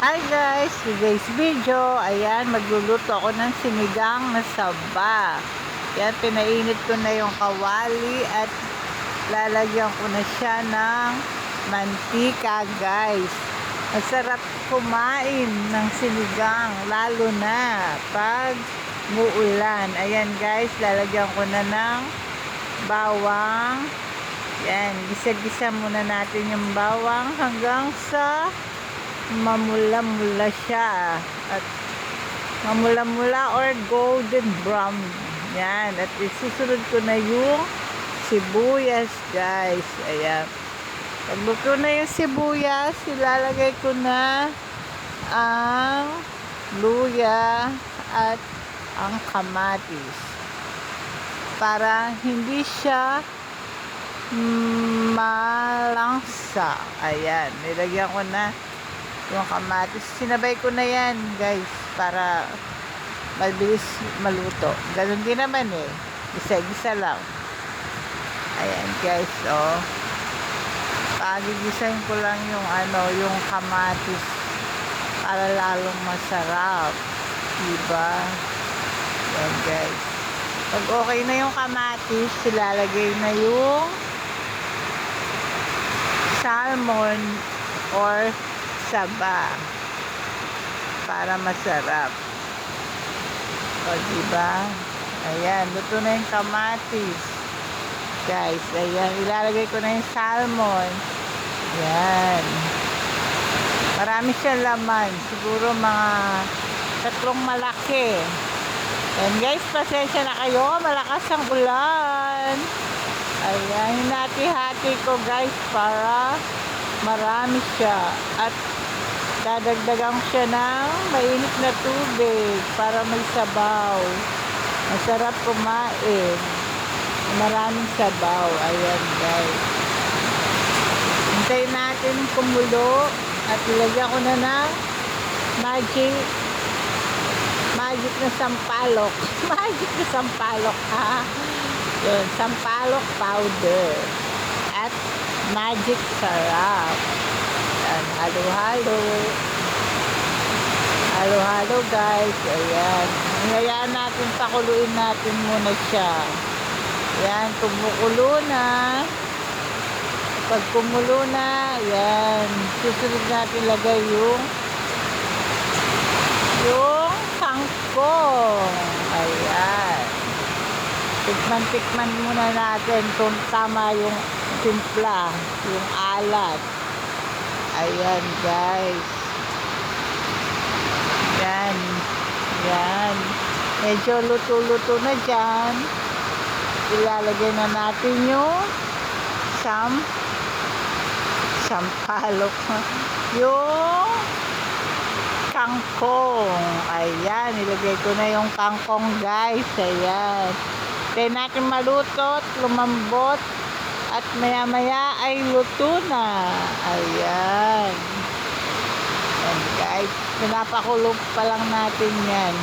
Hi guys, today's video, ayan, magluluto ako ng sinigang na saba. Ayan, pinainit ko na yung kawali at lalagyan ko na siya ng mantika guys. Masarap kumain ng sinigang, lalo na pag muulan. Ayan guys, lalagyan ko na ng bawang. Ayan, gisa-gisa muna natin yung bawang hanggang sa mamula-mula siya at mamula-mula or golden brown. Yan, at isusunod ko na yung sibuyas guys. Ayan, pagluto na yung sibuyas, ilalagay ko na ang luya at ang kamatis para hindi siya malangsa. Ayan, nilagyan ko na yung kamatis. Sinabay ko na yan guys para mabilis maluto. Ganun din naman eh, isa-gisa lang. Ayan guys, oh, pagigisahin ko lang yung yung kamatis para lalong masarap, diba? Ayan guys, pag okay na yung kamatis, ilalagay na yung salmon or saba para masarap. O diba? Ayan, luto na yung kamatis guys. Ayan, ilalagay ko na yung salmon. Ayan, marami siyang laman, siguro mga 3 malaki. Ayan guys, pasensya na kayo, malakas ang ulan. Ayan, hinati-hati ko guys para marami siya at dadagdagan siya ng mainit na tubig para may sabaw. Masarap kumain, maraming sabaw. Ayan guys, hintayin natin kumulo at ilagyan ko na ng magic na sampalok. Magic na sampalok, ha? Yun, sampalok powder at magic sarap. Ayan, halo-halo. Halo-halo guys. Ayan, hayaan natin, pakuluin natin muna siya. Ayan, kumukulo na. Pag kumulo na, ayan, susunod natin lagay yung kangkong. Ayan, tikman muna natin kung tama yung timpla, yung alat. Ayan guys, yan, medyo luto-luto na dyan. Ilalagay na natin yung sampalok, yung kangkong. Ayan, ilagay ko na yung kangkong guys. Ayan, tayo natin maluto at lumambot at maya-maya ay luto na. Ayan. Ayan guys, pinapakulo pa lang natin yan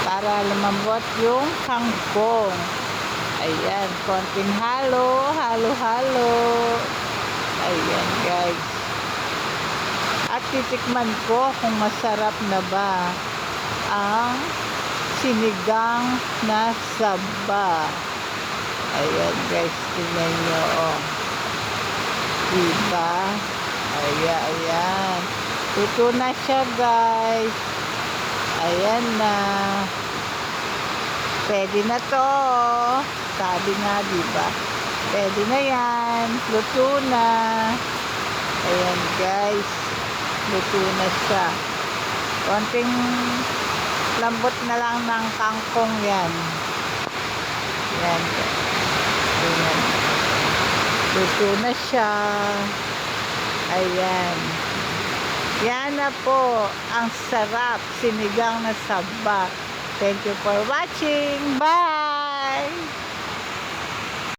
para lumambot yung kangkong. Ayan, konting halo. Ayan guys, at titikman ko kung masarap na ba ang sinigang na saba. Ayan guys, tingnan nyo, oh, diba? Ayan, luto na siya guys. Ayan na, pwede na to. Sabi nga, diba, pwede na yan, luto na. Ayan guys, luto na siya. Konting lambot na lang ng kangkong yan. Ayan, ayan, luto na siya. Ayan, yan na po ang sarap sinigang na saba. Thank you for watching. Bye!